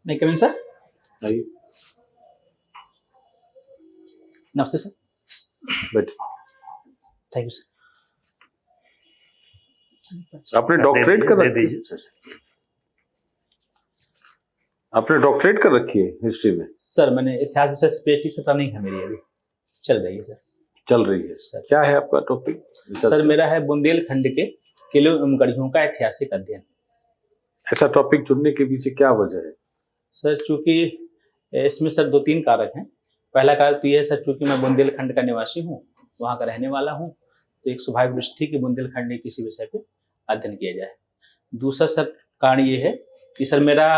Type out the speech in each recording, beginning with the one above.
नहीं coming sir. आइए नमस्ते सर। बैठ। Thank you sir. आपने डॉक्टरेट कर रखी है? आपने डॉक्टरेट कर रखी है हिस्ट्री में? सर मैंने इतिहास विषय से पीएचडी से रनिंग है मेरी, अभी चल रही है सर। चल रही है सर। क्या है आपका टॉपिक? सर मेरा है बुंदेलखंड के किले एवं गढ़ियों का ऐतिहासिक अध्ययन। ऐसा टॉपिक चुनने के पीछे क्या वजह है? सर चूंकि इसमें सर 2-3 कारक हैं। पहला कारक तो ये है सर, चूंकि मैं बुंदेलखंड का निवासी हूँ, वहाँ का रहने वाला हूँ, तो एक स्वाभाविक दृष्टि कि बुंदेलखंड के किसी विषय पे अध्ययन किया जाए। दूसरा सर कारण ये है कि सर मेरा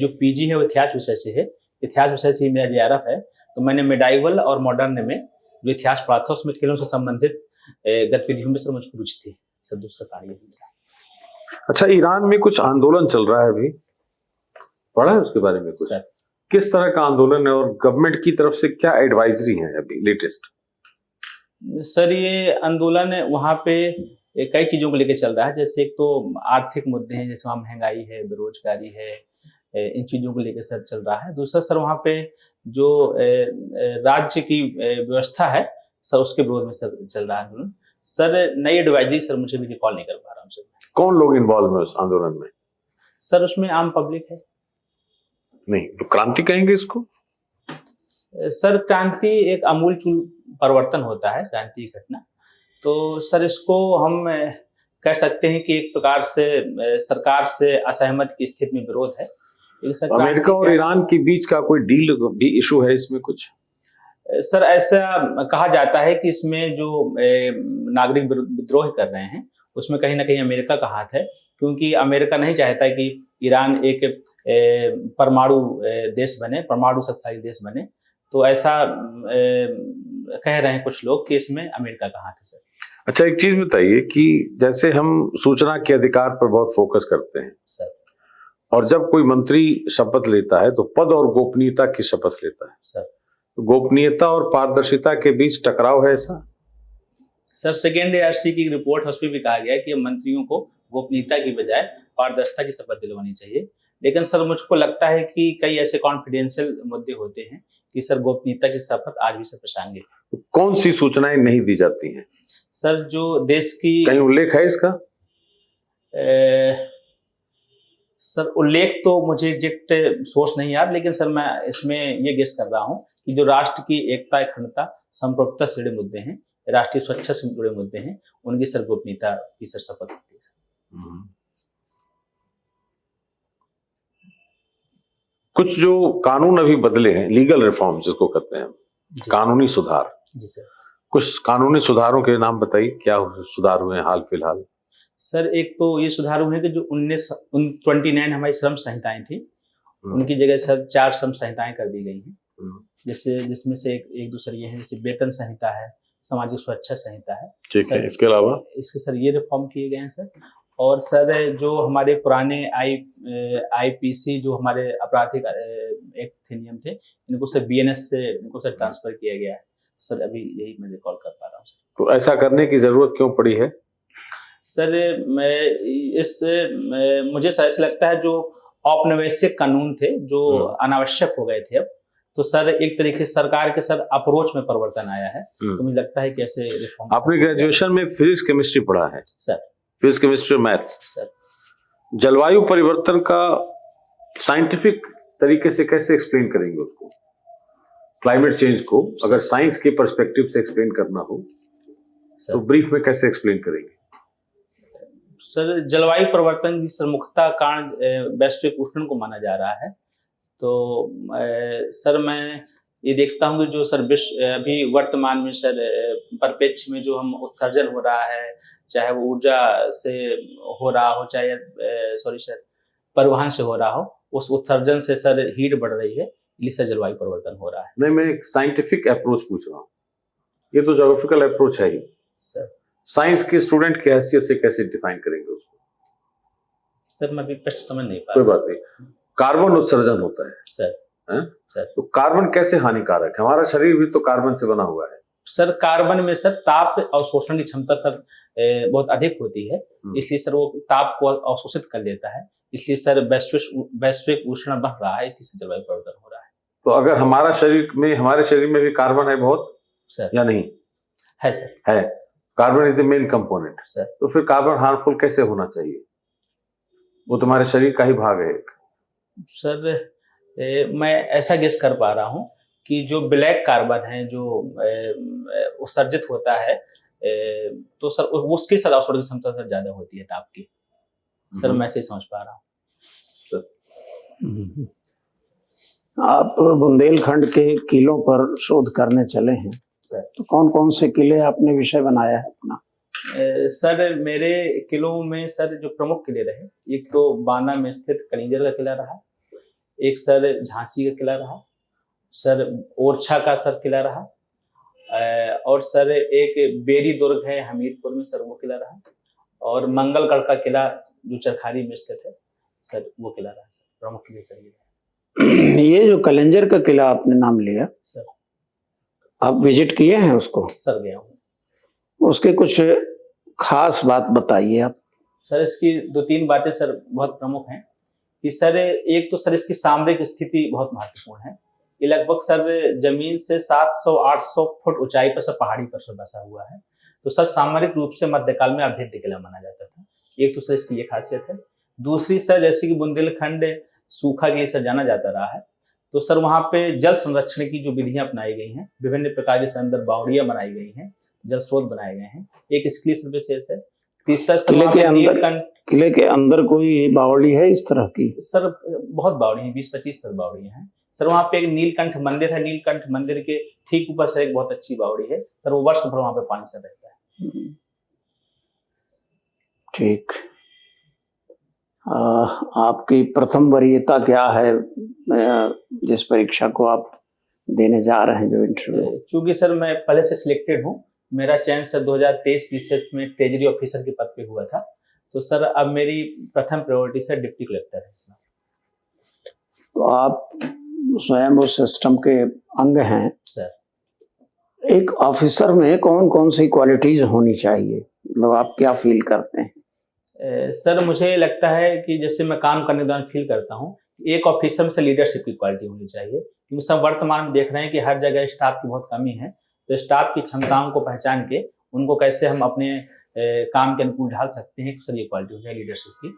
जो पीजी है वो इतिहास विषय से है, इतिहास विषय से ही मेरा जेआरएफ है, तो मैंने मेडाइवल और मॉडर्न में जो इतिहास पढ़ा था उसमें किलों से संबंधित गतिविधियों में सर मुझको रुचि थी सर। दूसरा कारण ये। अच्छा, ईरान में कुछ आंदोलन चल रहा है अभी, पढ़ा है उसके बारे में कुछ? सर किस तरह का आंदोलन है और गवर्नमेंट की तरफ से क्या एडवाइजरी है अभी लेटेस्ट? सर ये आंदोलन वहाँ पे कई चीज़ों को लेकर चल रहा है। जैसे एक तो आर्थिक मुद्दे हैं, जैसे वहाँ महंगाई है, बेरोजगारी है, इन चीज़ों को लेकर सर चल रहा है। दूसरा सर वहाँ पे जो राज्य की व्यवस्था है सर, उसके विरोध में सर चल रहा है आंदोलन। सर नई एडवाइजरी सर मुझे भी रिकॉल नहीं कर पा रहा हूँ सर। कौन लोग इन्वॉल्व है उस आंदोलन में? सर उसमें आम पब्लिक है। नहीं तो क्रांति कहेंगे इसको? सर क्रांति एक आमूलचूल परिवर्तन होता है, क्रांति की घटना। तो सर इसको हम कह सकते हैं कि एक प्रकार से सरकार से असहमत की स्थिति में विरोध है। अमेरिका और ईरान के बीच का कोई डील भी इशू है इसमें कुछ? सर ऐसा कहा जाता है कि इसमें जो नागरिक विद्रोह कर रहे हैं उसमें कहीं ना कहीं अमेरिका का हाथ है, क्योंकि अमेरिका नहीं चाहता कि ईरान एक परमाणु देश बने, परमाणु शक्तिशाली देश बने। तो ऐसा कह रहे हैं कुछ लोग कि इसमें अमेरिका का हाथ है सर। अच्छा, एक चीज बताइए कि जैसे हम सूचना के अधिकार पर बहुत फोकस करते हैं सर, और जब कोई मंत्री शपथ लेता है तो पद और गोपनीयता की शपथ लेता है सर, तो गोपनीयता और पारदर्शिता के बीच टकराव है ऐसा? सर सेकेंड ARC की रिपोर्ट है, उसमें भी कहा गया है कि मंत्रियों को गोपनीयता की बजाय पारदर्शिता की शपथ दिलवानी चाहिए। लेकिन सर मुझको लगता है कि कई ऐसे कॉन्फिडेंशियल मुद्दे होते हैं कि सर गोपनीयता की शपथ आज भी सर प्रासंगिक है। तो कौन सी सूचनाएं नहीं दी जाती हैं? सर जो देश की कहीं उल्लेख है इसका? सर उल्लेख तो मुझे एग्जैक्ट सोर्स नहीं याद, लेकिन सर मैं इसमें ये गेस कर रहा हूँ कि जो राष्ट्र की एकता, अखंडता, संप्रभुता से जुड़े मुद्दे हैं, राष्ट्रीय सुरक्षा से जुड़े मुद्दे हैं, उनकी सर गोपनीयता की सर शपथ होती है। कुछ जो कानून अभी बदले हैं, लीगल रिफॉर्म जिसको कहते हैं, कानूनी सुधार। जी सर। कुछ कानूनी सुधारों के नाम बताइए, क्या सुधार हुए हैं हाल फिलहाल? सर एक तो ये सुधार हुए कि जो 29 हमारी श्रम संहिताएं थी, उनकी जगह सर 4 श्रम संहिताएं कर दी गई हैं। जैसे जिसमें से एक दूसरी ये है, जैसे वेतन संहिता है, सामाजिक सुरक्षा संहिता है। ठीक है, इसके अलावा इसके सर ये रिफॉर्म किए गए हैं सर। और सर जो हमारे पुराने IPC जो हमारे आपराधिक एक्ट थे, नियम थे, इनको सर BNS से इनको सर ट्रांसफर किया गया है सर। अभी यही मैं रिकॉल कर पा रहा हूँ सर। तो ऐसा करने की जरूरत क्यों पड़ी है सर? मुझे ऐसा लगता है जो औपनिवेशिक कानून थे जो अनावश्यक हो गए थे अब, तो सर एक तरीके से सरकार के सर अप्रोच में परिवर्तन आया है। तो मुझे लगता है कि ऐसे रिफॉर्म। आपने ग्रेजुएशन में फिजिक्स केमिस्ट्री पढ़ा है सर? फिजिक्स केमिस्ट्री और मैथ्स सर। जलवायु परिवर्तन का साइंटिफिक तरीके से कैसे एक्सप्लेन करेंगे उसको? क्लाइमेट चेंज को अगर साइंस के पर्सपेक्टिव से एक्सप्लेन करना हो तो ब्रीफ में कैसे एक्सप्लेन करेंगे? सर जलवायु परिवर्तन की सर मुख्यतः कारण वैश्विक उष्णन को माना जा रहा है। तो सर मैं ये देखता हूँ कि जो सर विश्व अभी वर्तमान में सर परिप्रेक्ष्य में जो हम उत्सर्जन हो रहा है, चाहे वो ऊर्जा से हो रहा हो, चाहे परिवहन से हो रहा हो, उस उत्सर्जन से सर हीट बढ़ रही है, इसलिए सर जलवायु परिवर्तन हो रहा है। नहीं, मैं एक साइंटिफिक अप्रोच पूछ रहा हूँ, ये तो ज्योग्राफिकल अप्रोच है ही सर। साइंस के स्टूडेंट की हैसियत से कैसे डिफाइन करेंगे उसको? सर मैं अभी स्पष्ट समझ नहीं पा रहा। कोई बात नहीं। कार्बन उत्सर्जन होता है सर। सर तो कार्बन कैसे हानिकारक है? हमारा शरीर भी तो कार्बन से बना हुआ है। सर कार्बन में सर ताप अवशोषण की क्षमता सर बहुत अधिक होती है, इसलिए सर वो ताप को अवशोषित कर लेता है। इसलिए सर वैश्विक उष्णता बढ़ रहा है, इसलिए जलवायु परिवर्तन हो रहा है। तो अगर हमारे शरीर में भी कार्बन है बहुत सर या नहीं? है सर। है। Carbon is the main component sir तो फिर कार्बन हार्मफुल कैसे होना चाहिए? वो तुम्हारे शरीर का ही भाग है एक। सर मैं ऐसा गेस कर पा रहा हूँ कि जो ब्लैक कार्बन है जो उत्सर्जित होता है तो सर उसकी सर अवशोषण क्षमता सर ज्यादा होती है ताप की। सर मैं ऐसे ही समझ पा रहा हूँ। आप बुंदेलखंड के किलों पर शोध करने चले हैं सर। तो कौन कौन से किले आपने विषय बनाया है अपना? सर मेरे किलों में सर जो प्रमुख किले रहे, एक तो बाना में स्थित कलिंगर का किला रहा, एक सर झांसी का किला रहा, सर ओरछा का सर किला रहा, और सर एक बेरी दुर्ग है हमीरपुर में सर वो किला रहा, और मंगलगढ़ का किला जो चरखारी में स्थित है सर वो किला रहा। सर प्रमुख किले सर ये जो कलिंगर का किला आपने नाम लिया सर, आप विजिट किए हैं उसको? सर गया हूँ। उसके कुछ खास बात बताइए आप। सर इसकी 2-3 बातें सर बहुत प्रमुख हैं कि सर एक तो सर इसकी सामरिक स्थिति बहुत महत्वपूर्ण है। ये लगभग सर जमीन से 700-800 फुट ऊंचाई पर सर पहाड़ी पर सर बसा हुआ है, तो सर सामरिक रूप से मध्यकाल में अभेद्य किला माना जाता था। एक तो सर इसकी ये खासियत है। दूसरी सर जैसे कि बुंदेलखंड सूखा के लिए सर जाना जाता रहा है, तो सर वहाँ पे जल संरक्षण की जो विधियां अपनाई गई हैं, विभिन्न प्रकार के अंदर बावड़ियां बनाई गई हैं, जल स्रोत बनाए गए हैं, एक इसके लिए सर विशेष है। तीसरा सर किले के अंदर कोई बावड़ी है इस तरह की? सर बहुत बावड़ी है, 20-25 सर बावड़ियां हैं सर। वहाँ पे एक नीलकंठ मंदिर है, नीलकंठ मंदिर के ठीक ऊपर सर एक बहुत अच्छी बावड़ी है सर, वो वर्ष भर वहाँ पे पानी सर रहता है। ठीक। आपकी प्रथम वरीयता क्या है जिस परीक्षा को आप देने जा रहे हैं, जो इंटरव्यू? चूंकि सर मैं पहले से सिलेक्टेड हूँ, मेरा चयन सर 2023 में ट्रेजरी ऑफिसर के पद पे हुआ था, तो सर अब मेरी प्रथम प्रायोरिटी सर डिप्टी कलेक्टर है। तो आप स्वयं उस सिस्टम के अंग हैं सर। एक ऑफिसर में कौन कौन सी क्वालिटीज होनी चाहिए, मतलब आप क्या फील करते हैं? सर मुझे लगता है कि जैसे मैं काम करने के दौरान फील करता हूँ, एक ऑफिसर में से लीडरशिप की क्वालिटी होनी चाहिए, क्योंकि सब वर्तमान में देख रहे हैं कि हर जगह स्टाफ की बहुत कमी है, तो स्टाफ की क्षमताओं को पहचान के उनको कैसे हम अपने काम के अनुकूल ढाल सकते हैं, तो सर ये क्वालिटी हो जाए लीडरशिप की।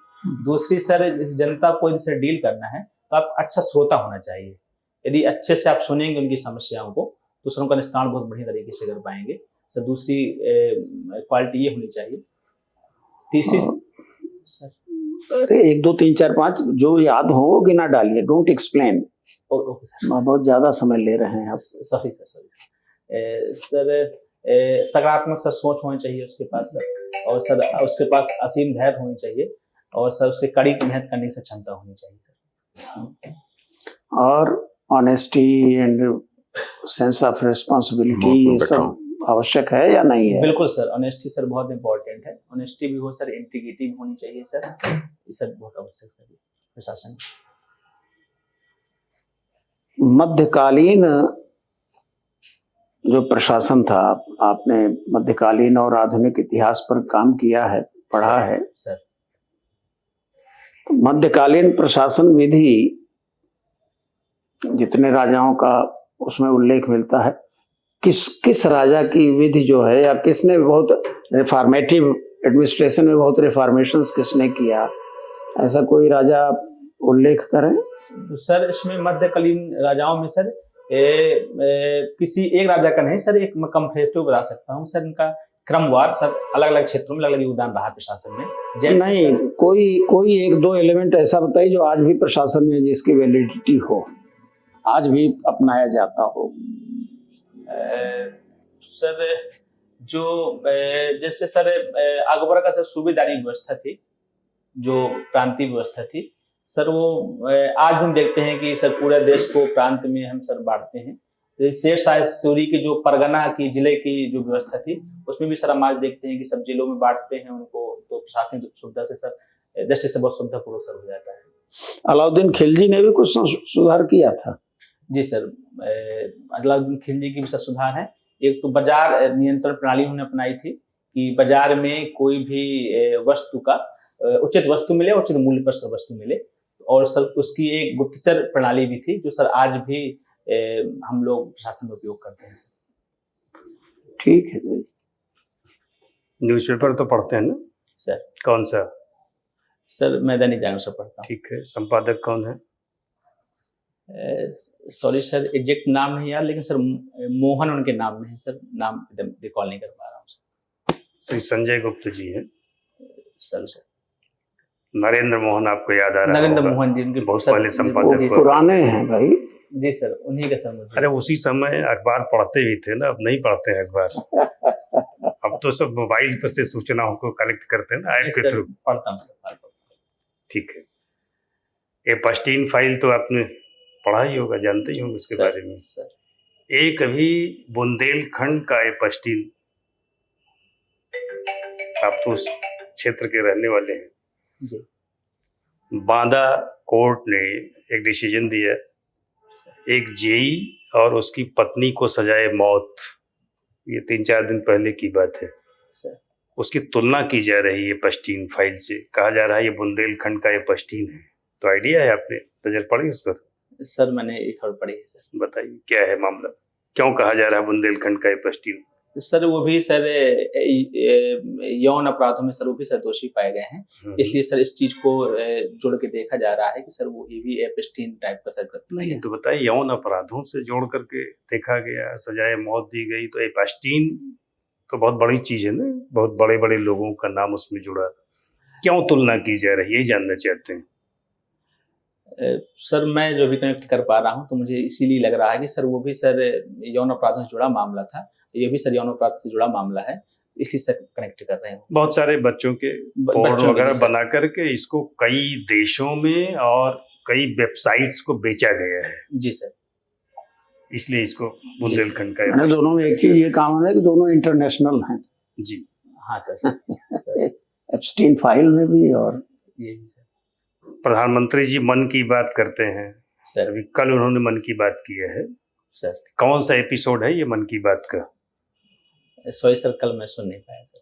दूसरी सर जनता को इनसे डील करना है तो आप अच्छा श्रोता होना चाहिए। यदि अच्छे से आप सुनेंगे उनकी समस्याओं को तो सर उनका निस्तारण बहुत बढ़िया तरीके से कर पाएंगे। सर दूसरी क्वालिटी ये होनी चाहिए। तीसरी सर, अरे 1 2 3 4 5 जो याद हो वो गिना डालिए, डोंट एक्सप्लेन। ओके सर, बहुत ज्यादा समय ले रहे हैं आप। Sorry sir. सकारात्मक सर सोच होनी चाहिए उसके पास सर, और सर उसके पास असीम धैर्य होनी चाहिए, और सर उसके कड़ी की मेहनत करने की क्षमता होनी चाहिए सर। और honesty and sense of responsibility ये सब आवश्यक है या नहीं है? बिल्कुल सर, ऑनेस्टी सर बहुत इंपॉर्टेंट है। ऑनेस्टी भी हो सर, इंटीग्रिटी भी होनी चाहिए सर, ये सब बहुत आवश्यक सर प्रशासन। मध्यकालीन जो प्रशासन था, आपने मध्यकालीन और आधुनिक इतिहास पर काम किया है, पढ़ा है सर। तो मध्यकालीन प्रशासन विधि जितने राजाओं का उसमें उल्लेख मिलता है, किस राजा की विधि जो है, या किसने बहुत रिफॉर्मेटिव एडमिनिस्ट्रेशन में बहुत रिफॉर्मेशंस किसने किया, ऐसा कोई राजा उल्लेख करें? तो सर इसमें मध्यकालीन राजाओं में सर किसी एक राजा का नहीं सर, एक मैं कंपैरेटिव बता सकता हूँ सर, इनका क्रमवार सर अलग अलग क्षेत्रों में अलग अलग योगदान रहा प्रशासन में। जैसे नहीं, कोई 1 2 एलिमेंट ऐसा बताइए जो आज भी प्रशासन में जिसकी वैलिडिटी हो, आज भी अपनाया जाता हो। सर जो जैसे सर अकबर का सर सूबेदारी व्यवस्था थी, जो प्रांतीय व्यवस्था थी सर, वो आज हम देखते हैं कि सर पूरे देश को प्रांत में हम सर बांटते हैं। तो शेर शाह सूरी की जो परगना की जिले की जो व्यवस्था थी, उसमें भी सर हम आज देखते हैं कि सब जिलों में बांटते हैं उनको, तो प्रशासनिक सुविधा से सर दृष्टि से बहुत सुविधापूर्वक सर हो जाता है। अलाउद्दीन खिलजी ने भी कुछ सुधार किया था? जी सर, अलाउद्दीन खिलजी की भी सर सुधार है। एक तो बाजार नियंत्रण प्रणाली उन्होंने अपनाई थी कि बाजार में कोई भी वस्तु का उचित वस्तु मिले, उचित मूल्य पर सर वस्तु मिले। और सर उसकी एक गुप्तचर प्रणाली भी थी जो सर आज भी हम लोग प्रशासन में उपयोग करते हैं सर। ठीक है। न्यूज़पेपर तो पढ़ते हैं ना सर? कौन सा? सर मैं दैनिक जागरण से पढ़ता हूँ। ठीक है, संपादक कौन है? सॉरी सर, एग्जैक्ट नाम नहीं याद, लेकिन सर मोहन उनके नाम में है सर, नाम एकदम रिकॉल नहीं कर पा रहा हूँ सर। श्री संजय गुप्त जी हैं। सर नरेंद्र मोहन आपको याद आ रहा नरेंद्र होगा। मोहन जी उनके बहुत सर- पहले संपादक वो हुआ। पुराने हैं भाई। जी सर, उन्हीं का सर मुझे। अरे उसी समय अखबार पढ़ते भी थे ना, अब नहीं पढ़ते हैं अखबार। अब तो सब मोबाइल पर से सूचनाओं को कलेक्ट करते हैं ना ऐप के सर, थ्रू। पढ़ता हूँ सर। ठीक है, एपस्टीन फाइल तो आपने पढ़ा ही होगा, जानते ही होंगे उसके सर, बारे में। सर एक अभी बुंदेलखंड का एपस्टीन, आप तो उस क्षेत्र के रहने वाले हैं। जी बांदा कोर्ट ने एक डिसीजन दिया, एक जेई और उसकी पत्नी को सजाए मौत। ये 3-4 दिन पहले की बात है। सर। उसकी तुलना की जा रही है एपस्टीन फाइल से, कहा जा रहा है ये बुंदेलखंड का एपस्टीन है। तो आइडिया है, आपने नजर पड़ी उस पर? सर मैंने एक खबर पढ़ी है सर। बताइए क्या है मामला, क्यों कहा जा रहा है बुंदेलखंड का एपस्टीन? सर वो भी सर यौन अपराधों में सर वो भी सर दोषी पाए गए हैं, इसलिए सर इस चीज को जोड़ के देखा जा रहा है कि सर वो ये भी एपस्टीन टाइप का सर नहीं है। तो बताइए, यौन अपराधों से जोड़ करके देखा गया, सजाए मौत दी गई, तो एपस्टीन तो बहुत बड़ी चीज है ना, बहुत बड़े बड़े लोगों का नाम उसमें जुड़ा, क्यों तुलना की जा रही है, ये जानना चाहते हैं। सर मैं जो भी कनेक्ट कर पा रहा हूँ तो मुझे इसीलिए लग रहा है कि सर वो भी सर यौन अपराधों से जुड़ा मामला था, ये भी सर यौन अपराध से जुड़ा मामला है, इसलिए सर कनेक्ट कर रहे हैं। बहुत सारे बच्चों के पोर्न वगैरह बना करके इसको कई देशों में और कई वेबसाइट्स को बेचा गया है। जी सर, इसलिए इसको बुंदेलखंड का मैंने दोनों में एक चीज ये काम है कि दोनों इंटरनेशनल हैं। जी हाँ सर। एप्स्टीन फाइल में भी और ये भी सर। प्रधानमंत्री जी मन की बात करते हैं सर। अभी कल उन्होंने मन की बात की है सर। कौन सा एपिसोड है ये मन की बात का? सॉरी सर, कल मैं सुन नहीं पाया सर।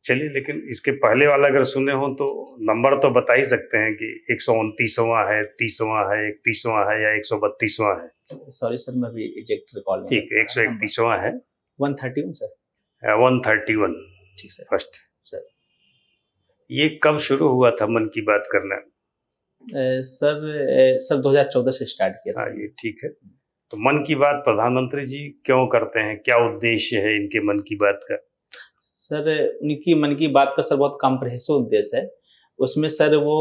चलिए, लेकिन इसके पहले वाला अगर सुने हो तो नंबर तो बता ही सकते हैं कि 129वां है, 30वां है, 31वां है या 132वां है। सॉरी सर, मैं भी एग्जैक्ट रिकॉल ठीक है, 131वां है। 131 सर। 131 ठीक सर। फर्स्ट सर ये कब शुरू हुआ था मन की बात करना? सर 2014 से स्टार्ट किया था। हाँ, ये ठीक है। तो मन की बात प्रधानमंत्री जी क्यों करते हैं, क्या उद्देश्य है इनके मन की बात का? सर उनकी मन की बात का सर बहुत कॉम्प्रहेंसिव उद्देश्य है। उसमें सर वो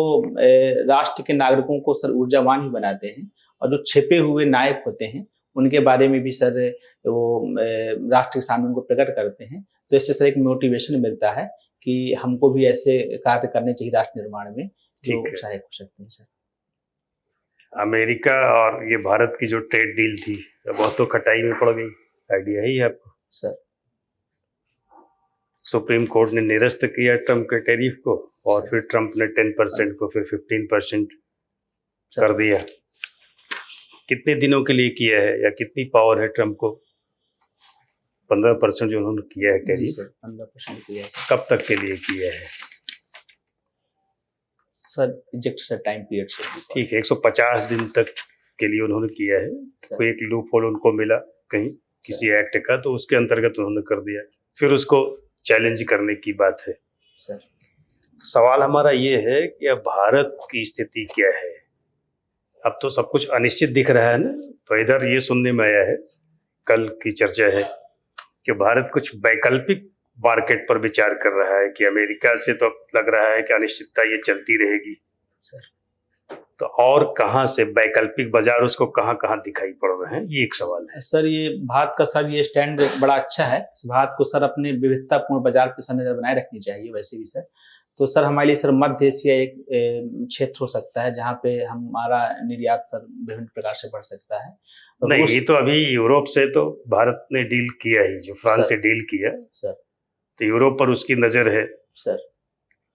राष्ट्र के नागरिकों को सर ऊर्जावान ही बनाते हैं, और जो छिपे हुए नायक होते हैं उनके बारे में भी सर वो राष्ट्र के सामने उनको प्रकट करते हैं। तो इससे सर एक मोटिवेशन मिलता है कि हमको भी ऐसे कार्य करने चाहिए राष्ट्र निर्माण में जो सहायक हो सकते हैं सर। अमेरिका और ये भारत की जो ट्रेड डील थी बहुत तो खटाई में पड़ गई, आइडिया ही है आपको? सर सुप्रीम कोर्ट ने निरस्त किया ट्रम्प के टैरिफ को, और फिर ट्रम्प ने 10% को फिर 15% कर दिया। कितने दिनों के लिए किया है या कितनी पावर है ट्रम्प को? 15% जो उन्होंने किया है टैरिफ, 15% किया है कब तक के लिए किया है? Sir exact sir time period से। ठीक है, 150 दिन तक के लिए उन्होंने किया है। कोई एक लूप होल उनको मिला कहीं किसी एक्ट का, तो उसके अंतर्गत उन्होंने कर दिया, फिर उसको चैलेंज करने की बात है। सर सवाल हमारा ये है कि अब भारत की स्थिति क्या है? अब तो सब कुछ अनिश्चित दिख रहा है ना। तो इधर ये सुनने में आया है, कल की चर्चा है कि भारत कुछ वैकल्पिक मार्केट पर विचार कर रहा है कि अमेरिका से तो लग रहा है कि अनिश्चितता ये चलती रहेगी, तो और कहाँ से वैकल्पिक बाजार उसको कहाँ कहाँ दिखाई पड़ रहे हैं, ये एक सवाल है। सर ये भारत का सर ये स्टैंड बड़ा अच्छा है। इस भारत को सर अपने विविधतापूर्ण बाजार पे सर नजर बनाए रखनी चाहिए वैसे भी सर। तो सर हमारे लिए सर मध्य एशिया एक क्षेत्र हो सकता है जहाँ पे हमारा निर्यात सर विभिन्न प्रकार से बढ़ सकता है। नहीं, ये तो अभी यूरोप से तो भारत ने डील किया ही, जो फ्रांस से डील किया सर, तो यूरोप पर उसकी नजर है सर।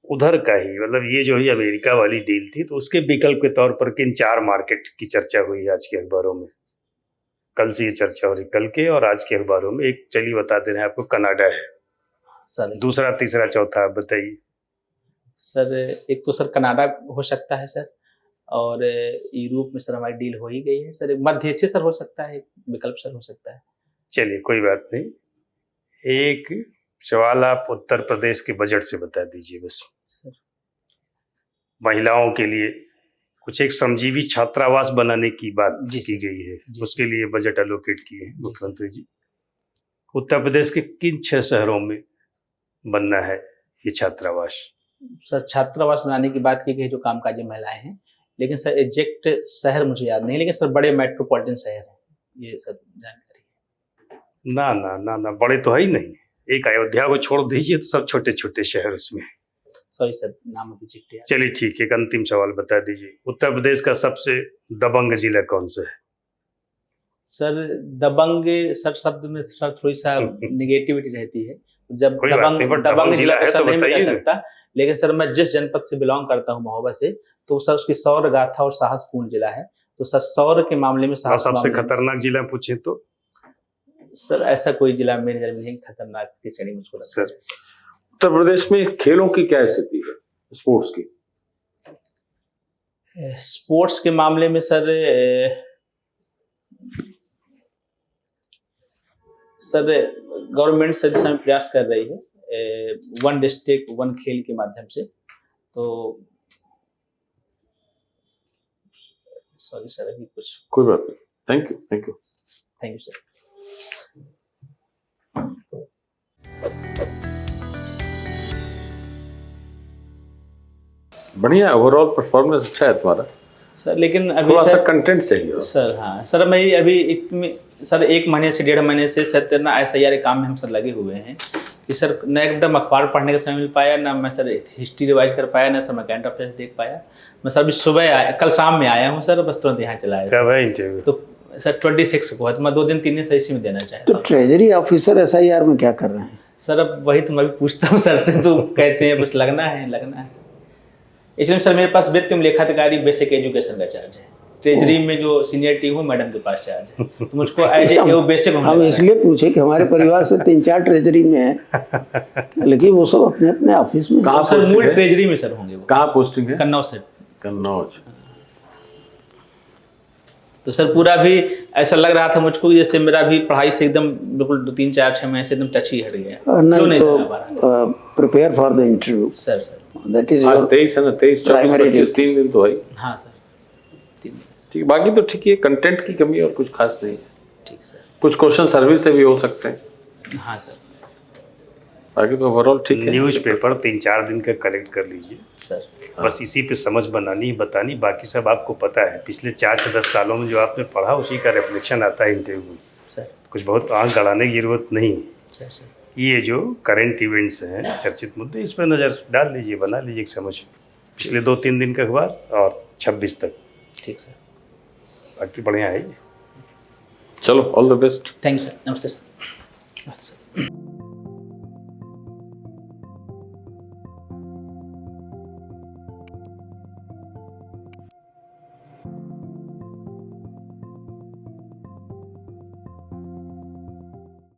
उधर का ही, मतलब ये जो ही अमेरिका वाली डील थी, तो उसके विकल्प के तौर पर किन 4 मार्केट की चर्चा हुई आज के अखबारों में। कल से ये चर्चा हो रही, कल के और आज के अखबारों में। एक चलिए बता दे रहे हैं आपको, कनाडा है, सर दूसरा, तीसरा, चौथा आप बताइए। सर एक तो सर कनाडा हो सकता है सर, और यूरोप में सर हमारी डील हो ही गई है सर। मध्य एशिया सर हो सकता है, विकल्प सर हो सकता है। चलिए कोई बात नहीं, एक सवाल आप उत्तर प्रदेश के बजट से बता दीजिए बस। सर महिलाओं के लिए कुछ एक श्रमजीवी छात्रावास बनाने की बात जी की सर। गई है, जी। उसके लिए बजट एलोकेट किए हैं जी मुख्यमंत्री जी। उत्तर प्रदेश के किन 6 शहरों में बनना है ये छात्रावास? सर छात्रावास बनाने की बात की गई जो कामकाजी महिलाएं हैं, लेकिन सर एग्जैक्ट शहर मुझे याद नहीं, लेकिन सर बड़े मेट्रोपॉलिटन शहर हैं, ये सर जानकारी है। ना ना ना ना, बड़े तो है ही नहीं। एक अयोध्या को छोड़ दीजिए तो सब छोटे छोटे शहर उसमें। सॉरी सर, नाम अभी एग्जैक्ट याद। चलिए ठीक है, एक अंतिम सवाल बता दीजिए, उत्तर प्रदेश का सबसे दबंग जिला कौन सा है? सर दबंग सर शब्द में सर थोड़ी सा निगेटिविटी रहती है, जब कोई बात नहीं, but दबंग जिला है तो सर तो नहीं मैं कह बताइए। सकता, लेकिन सर मैं जिस जनपद से बिलोंग करता हूँ महोबा से, तो सर उसकी शौर्य गाथा और साहसपूर्ण जिला है, तो सर शौर्य के मामले में और साहस सबसे मामले में- खतरनाक जिला पूछे तो? सर ऐसा कोई जिला मेरे नजर में नहीं खतरनाक की श्रेणी में मुझको लगता है। उत्तर प्रदेश में खेलों की क्या स्थिति है, स्पोर्ट्स की? स्पोर्ट्स के मामले में सर गवर्नमेंट से इस समय प्रयास कर रही है वन डिस्ट्रिक्ट वन खेल के माध्यम से, तो सॉरी सर अभी कुछ। कोई बात नहीं, thank you, thank you. Thank you sir. बढ़िया, ओवरऑल परफॉर्मेंस अच्छा है तुम्हारा, सर लेकिन अभी थोड़ा सा सर कंटेंट चाहिए। सर हाँ सर मैं अभी सर 1 महीने से 1.5 महीने से सर ना SIR के काम में हम सर लगे हुए हैं कि सर न एकदम अखबार पढ़ने का समय मिल पाया, ना मैं सर हिस्ट्री रिवाइज कर पाया, ना सर मैं करंट अफेयर्स देख पाया। मैं सर अभी सुबह आया, कल शाम में आया हूँ सर, बस तुरंत यहाँ चला आया कब है इंटरव्यू? तो सर 26 को है, तो मैं 2 दिन 3 दिन से इसी में देना चाहता तो हूँ। ट्रेजरी ऑफिसर SIR में क्या कर रहे हैं? सर अब वही तो मैं भी पूछता हूँ सर से, तो कहते हैं बस लगना है। इसलिए सर मेरे पास वित्त एवं लेखाधिकारी बेसिक एजुकेशन का चार्ज है, ट्रेजरी में जो सीनियरिटी हूँ मैडम के पास चार्ज है, तो मुझको एज ए बेसिक हम इसलिए पूछे कि हमारे परिवार से 3-4 ट्रेजरी में है, लेकिन वो सब अपने अपने ऑफिस में। कहाँ सर पोस्टिंग मूल है? ट्रेजरी में सर होंगे वो, कहाँ पोस्टिंग है? कन्नौज से। कन्नौज। तो सर पूरा भी ऐसा लग रहा था मुझको जैसे मेरा भी पढ़ाई से एकदम बिल्कुल 2-3-4-6 महीने से एकदम टच ही हट गया। क्यों नहीं चला पा रहा? तो prepare for the interview, sir that is आज योर 23 है ना, 23, 24, Primary 25, 3 दिन तो है ही। हाँ सर, 3 दिन। ठीक, बाकी तो ठीक है, कंटेंट की कमी और कुछ खास नहीं है। ठीक सर। कुछ क्वेश्चन सर्विस से भी हो सकते हैं, हाँ सर। बाकी तो ओवरऑल ठीक है। न्यूज़पेपर 3-4 दिन का कलेक्ट कर लीजिए, सर बस इसी पे समझ बनानी बतानी, बाकी सब आपको पता है। पिछले 4 से 10 सालों में जो आपने पढ़ा उसी का रिफ्लेक्शन आता है इंटरव्यू में, सर कुछ बहुत आंख गड़ाने की जरूरत नहीं है। सर ये जो करंट इवेंट्स हैं, चर्चित मुद्दे, इस पर नज़र डाल लीजिए, बना लीजिए एक समझ, पिछले 2-3 दिन का अखबार और 26 तक, ठीक सर। बाकी बढ़िया है। चलो, all the best. Thank you sir. नमस्ते सर।